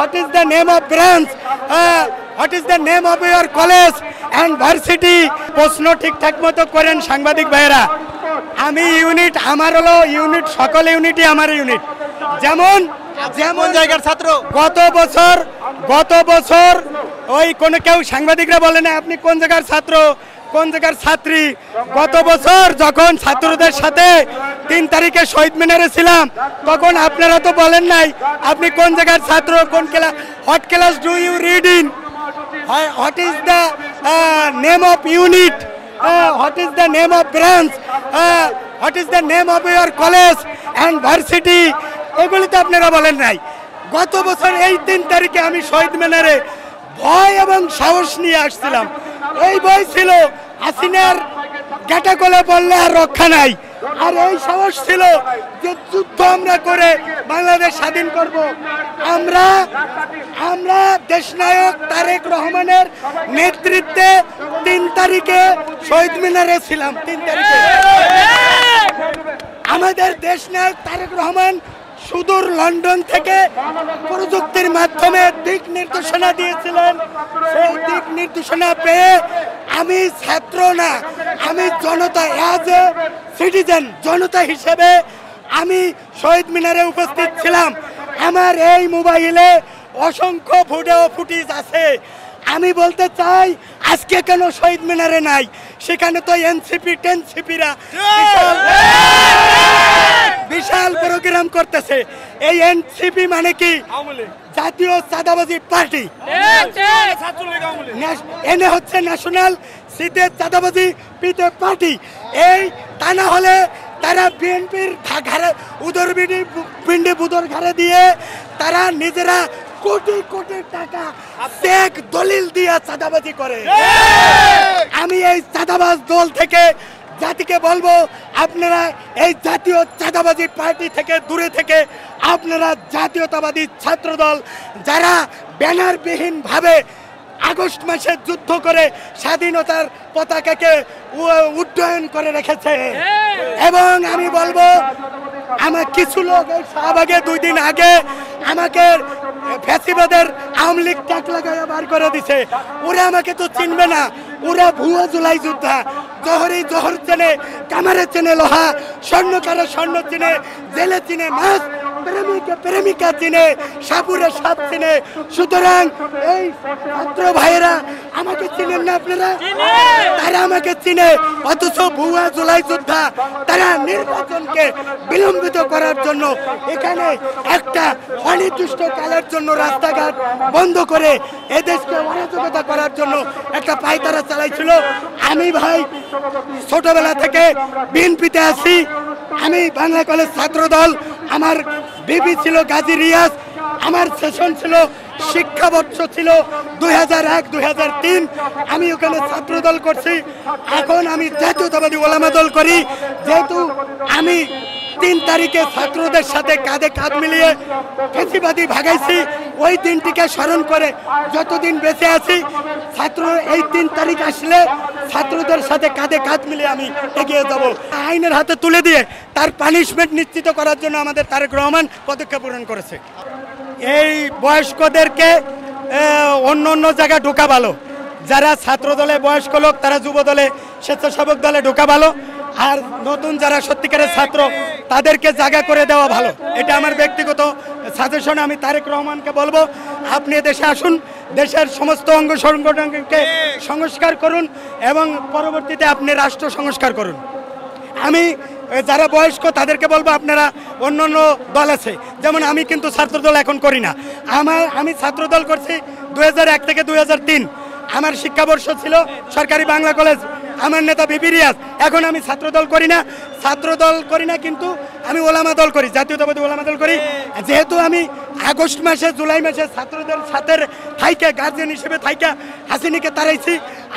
what is the name of branch, what is the name of your college and varsity? প্রশ্ন ঠিকঠাক মতো করেন সাংবাদিক ভাইয়েরা। আমি ইউনিট, আমার হলো ইউনিট, সকল ইউনিটই আমার ইউনিট। যেমন যেমন জায়গার ছাত্র গত বছর ওই কোনো কেউ সাংবাদিকরা বলে না আপনি কোন জায়গার ছাত্র কোন জায়গার ছাত্রী। গত বছর যখন ছাত্রদের সাথে 3 তারিখে শহীদ মিনারে ছিলাম তখন আপনারা তো বলেন নাই আপনি কোন জায়গার ছাত্র, কোন class, what class do you read in, what is the name of unit, what is the name of branch, what is the name of your college and varsity, এগুলি তো আপনারা বলেন নাই। গত বছর এই 3 তারিখে আমি শহীদ মিনারে ভয় এবং সাহস নিয়ে আসছিলাম। এই ভয় ছিল হাসিনার গেটা কোলে বললে আর রক্ষা নাই, আর এই সাহস ছিল যে যুদ্ধ আমরা করে বাংলাদেশ স্বাধীন করব। আমরা দেশনায়ক তারেক রহমানের নেতৃত্বে 3 তারিখে শহীদ মিনারে ছিলাম। 3 তারিখে আমাদের দেশনায়ক তারেক রহমান সুদূর লন্ডন থেকে প্রযুক্তির মাধ্যমে দিক নির্দেশনা দিয়েছিলেন। সেই দিক নির্দেশনা পেয়ে আমি ছাত্র না, আমি জনতা, অ্যাজ এ সিটিজেন, জনতা হিসেবে আমি শহীদ মিনারে উপস্থিত ছিলাম। আমার এই মোবাইলে অসংখ্য ভিডিও ফুটেজ আছে। আমি বলতে চাই আজকে কেন শহীদ মিনারে নাই, সেখানে তো এনসিপি টেনসিপিরা বিশাল প্রোগ্রাম করতেছে। এই এনসিপি মানে কি? জাতীয় চাঁদাবাজি পার্টি, এনে হচ্ছে ন্যাশনাল সিতে চাঁদাবাজি পিতে পার্টি। এই তা না হলে তারা বিএনপির ঘাড়ে পিণ্ডি বুদর ঘাড়ে দিয়ে তারা নিজেরা কোটি কোটি টাকা চেক দলিল দিয়ে চাঁদাবাজি করে। আমি এই চাঁদাবাজ দল থেকে জাতিকে বলবো, আপনারা এই জাতীয় চাঁদাবাজি পার্টি থেকে দূরে থেকে আপনারা জাতীয়তাবাদী ছাত্র দল যারা ব্যানারবিহীন ভাবে আগস্ট মাসে যুদ্ধ করে স্বাধীনতার পতাকাকে উড্ডয়ন করে রেখেছে। এবং আমি বলবো আমার কিছু লোক এই শাহবাগে 2 দিন আগে আমাকে ফ্যাসিবাদের আওয়ামী লীগ ট্যাগ লাগাইয়া বার করে দিছে। ওরা আমাকে তো চিনবে না, ওরা ভুয়া জুলাই যোদ্ধা। জহরি জহর চেনে, কামারে চেনে লোহা, স্বর্ণকারে স্বর্ণ চিনে, জেলে চিনে মাছ, প্রেমিকা প্রেমিকা চিনে, সাপুরে সাপ চিনে। সুতরাং এই ছাত্র ভাইয়েরা আমাকে চিনেন না আপনারা? তারা আমাকে চিনে, অথচ ভুয়া জুলাই যোদ্ধা। তারা নির্বাচনকে বিলম্বিত করার জন্য এখানে একটা অনির্দিষ্ট কালের জন্য রাস্তাঘাট বন্ধ করে এদেশকে অরাজকতা করার জন্য একটা পায়তারা চালাইছিল। আমি ভাই ছোটবেলা থেকে বিএনপিতে আছি, আমি বাংলা কলেজ ছাত্র দল, আমার বিবি ছিল গাজী রিয়াজ, আমার সেশন ছিল শিক্ষাবর্ষ ছিল 2001-2003। আমি ওখানে ছাত্র দল করছি। এখন আমি জাতীয়তাবাদী ওলামা দল করি। যেহেতু আমি 3 তারিখে ছাত্রদের সাথে কাঁধে কাঁধ মিলিয়ে ফ্যাসিবাদী ভাগাইছি, ওই দিনটিকে স্মরণ করে যতদিন বেঁচে আছি ছাত্র এই 3 তারিখ আসলে ছাত্রদের সাথে কাঁধে কাঁধ মিলিয়ে আমি এগিয়ে যাব। আইনের হাতে তুলে দিয়ে তার পানিশমেন্ট নিশ্চিত করার জন্য আমাদের তারেক রহমান পদক্ষেপ গ্রহণ করেছে। এই বয়স্কদেরকে অন্য জায়গায় ঢোকা ভালো। যারা ছাত্র দলে বয়স্ক লোক তারা যুব দলে, স্বেচ্ছাসেবক দলে ঢোকা ভালো। আর নতুন যারা সত্যিকারের ছাত্র তাদেরকে জায়গা করে দেওয়া ভালো। এটা আমার ব্যক্তিগত সাজেশন। আমি তারেক রহমানকে বলবো, আপনি দেশে আসুন, দেশের সমস্ত অঙ্গ সংগঠনকে সংস্কার করুন এবং পরবর্তীতে আপনি রাষ্ট্র সংস্কার করুন। আমি যারা বয়স্ক তাদেরকে বলবো, আপনারা অন্য দল আছে, যেমন আমি কিন্তু ছাত্রদল এখন করি না। আমি ছাত্রদল করছি 2001 থেকে 2003। আমার শিক্ষাবর্ষ ছিল সরকারি বাংলা কলেজ, আমার নেতা বিবি রিয়াজ। এখন আমি ছাত্রদল করি না, কিন্তু আমি ওলামা দল করি, জাতীয়তাবাদী ওলামা দল করি। যেহেতু আমি আগস্ট মাসে জুলাই মাসে ছাত্রদের সাথে থাইকা গার্জিয়ান হিসেবে থাইকা হাসিনাকে তাড়াইছি,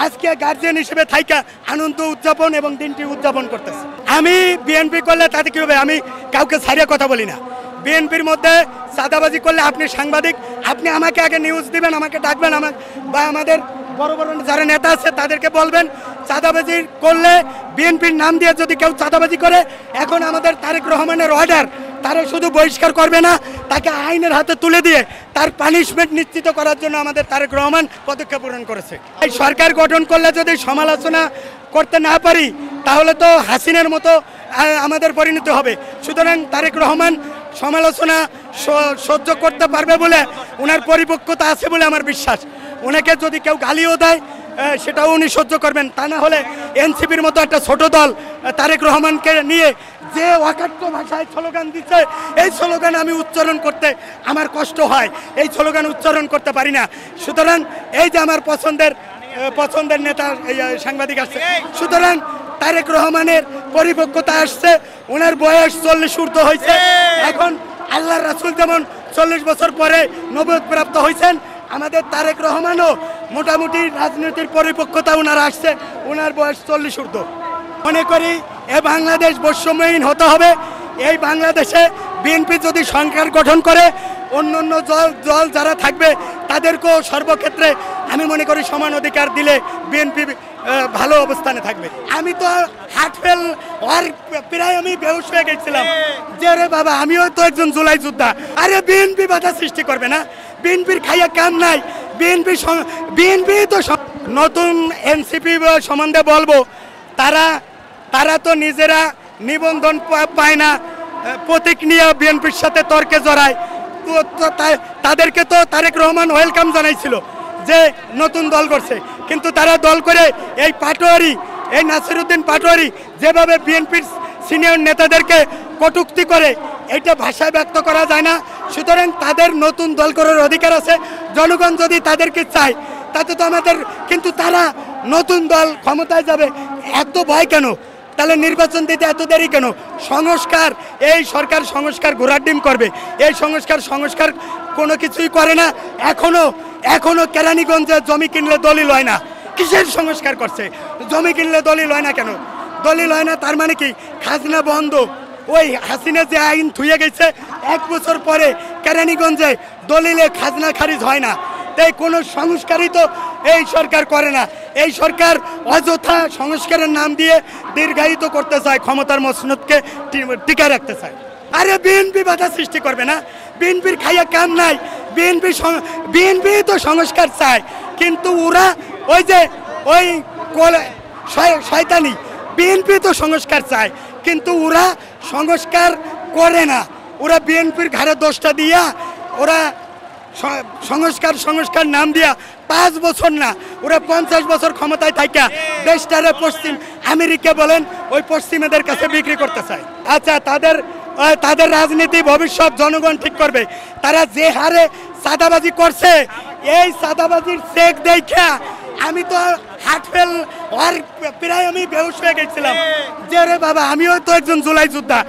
আজকে গার্জিয়ান হিসেবে থাইকা আনন্দ উদযাপন এবং দিনটি উদযাপন করতেছি। আমি বিএনপি করলে তাতে কী হবে? আমি কাউকে ছাড়িয়ে কথা বলি না। বিএনপির মধ্যে চাঁদাবাজি করলে আপনি সাংবাদিক, আপনি আমাকে আগে নিউজ দিবেন, আমাকে ডাকবেন, বা আমাদের বড় বড় যারা নেতা আছে তাদেরকে বলবেন চাঁদাবাজি করলে বিএনপির নাম দিয়ে যদি কেউ চাঁদাবাজি করে, এখন আমাদের তারেক রহমানের অর্ডার তারা শুধু বহিষ্কার করবে না, তাকে আইনের হাতে তুলে দিয়ে তার পানিশমেন্ট নিশ্চিত করার জন্য আমাদের তারেক রহমান পদক্ষেপ গ্রহণ করেছে। এই সরকার গঠন করলে যদি সমালোচনা করতে না পারি তাহলে তো হাসিনার মতো আমাদের পরিণতি হবে। সুতরাং তারেক রহমান সমালোচনা সহ্য করতে পারবে বলে, ওনার পরিপক্কতা আছে বলে আমার বিশ্বাস। ওনাকে যদি কেউ গালিও দেয় সেটাও উনি সহ্য করবেন। তা না হলে এনসিপির মতো একটা ছোট দল তারেক রহমানকে নিয়ে যে অকাট্য ভাষায় স্লোগান দিচ্ছে, এই স্লোগান আমি উচ্চারণ করতে আমার কষ্ট হয়, এই স্লোগান উচ্চারণ করতে পারি না। সুতরাং এই যে আমার পছন্দের নেতা সাংবাদিক আসছে, সুতরাং তারেক রহমানের পরিপক্কতা আসছে, ওনার বয়স 40 ঊর্ধ্ব হয়েছে। এখন আল্লাহর রাসূল যেমন 40 বছর পরে নবুয়ত প্রাপ্ত হয়েছেন, আমাদের তারেক রহমানও মোটামুটি রাজনীতির পরিপক্কতা ওনার আসছে, ওনার বয়স 40 ঊর্ধ্ব। মনে করি এ বাংলাদেশ বৈষম্যহীন হতে হবে। এই বাংলাদেশে বিএনপি যদি সরকার গঠন করে, অন্য দল যারা থাকবে তাদেরকেও সর্বক্ষেত্রে আমি মনে করি সমান অধিকার দিলে বিএনপি ভালো অবস্থানে থাকবে। আমি তো হার্ট ফেল আর প্রায় আমি বেহুশ হয়ে গেছিলাম যে রে বাবা, আমিও তো একজন জুলাই যোদ্ধা। আরে বিএনপি বাধা সৃষ্টি করবে না, বিএনপির খাইয়া কাম নাই। বিএনপি তো নতুন এনসিপি সম্বন্ধে বলবো, তারা তো নিজেরা নিবন্ধন পায় না, প্রতীক নিয়ে বিএনপির সাথে তর্কে জড়ায়। তাদেরকে তো তারেক রহমান ওয়েলকাম জানাইছিল যে নতুন দল করছে, কিন্তু তারা দল করে এই পাটোয়ারি, এই নাসিরউদ্দিন পাটোয়ারি যেভাবে বিএনপির সিনিয়র নেতাদেরকে কটূক্তি করে, এটা ভাষায় ব্যক্ত করা যায় না। সুতরাং তাদের নতুন দল করার অধিকার আছে। জনগণ যদি তাদেরকে চায় তাতে তো আমাদের, কিন্তু তারা নতুন দল ক্ষমতায় যাবে, এত ভয় কেন? তাহলে নির্বাচন দিতে এত দেরি কেন? সংস্কার, এই সরকার সংস্কার ঘোড়ার ডিম করবে। এই সংস্কার কোনো কিছুই করে না। এখনো কেরানীগঞ্জে জমি কিনলে দলিল হয় না। কিসের সংস্কার করছে? জমি কিনলে দলিল হয় না কেন? দলিল হয় না তার মানে কি? খাজনা বন্ধ। ওই হাসিনা যে আইন থুয়ে গেছে, 1 বছর পরে কেরানীগঞ্জে দলিলে খাজনা খারিজ হয় না। তাই কোনো সংস্কারই তো এই সরকার করে না। এই সরকার অযথা সংস্কারের নাম দিয়ে দীর্ঘায়িত করতে চায়, ক্ষমতার মসনদকে টিকে রাখতে চায়। আরে বিএনপি বাধা সৃষ্টি করবে না, বিএনপির খাইয়া কাম নাই। বিএনপি তো সংস্কার চায়, কিন্তু ওরা ওই শয়তানি, বিএনপি তো সংস্কার চায় কিন্তু ওরা সংস্কার করে না। ওরা বিএনপির ঘাড়ে দোষটা দিয়া ওরা সংস্কার নাম দিয়া 5 বছর না, ওরা 50 বছর ক্ষমতায় থাকা দেশটারে পশ্চিম আমেরিকা বলেন ওই পশ্চিমাদের কাছে বিক্রি করতে চায়। আচ্ছা, তাদের রাজনীতি ভবিষ্যৎ জনগণ ঠিক করবে। তারা যে হারে চাঁদাবাজি করছে, এই চাঁদাবাজির চেক দেখা আমি তো হার্ট ফেল আর প্রায় আমি বেহুশ হয়ে গেছিলাম যে রে বাবা, আমিও তো একজন জুলাই যোদ্ধা।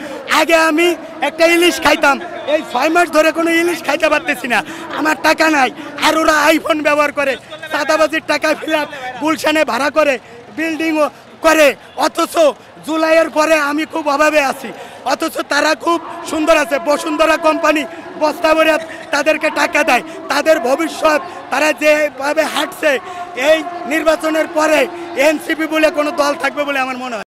আগে আমি একটা ইলিশ খাইতাম, এই 6 মাস ধরে কোনো ইলিশ খাইতে পারতেছি না, আমার টাকা নাই। আর ওরা আইফোন ব্যবহার করে, চাঁদাবাজির টাকা ফ্ল্যাট গুলশানে ভাড়া করে, বিল্ডিংও করে, অথচ জুলাইয়ের পরে আমি খুব অভাবে আছি, অথচ তারা খুব সুন্দর আছে। বসুন্ধরা কোম্পানি বস্তা ভরে তাদেরকে টাকা দেয়। তাদের ভবিষ্যৎ, তারা যেভাবে হাঁটছে, এই নির্বাচনের পরে এনসিপি বলে কোনো দল থাকবে বলে আমার মনে হয়।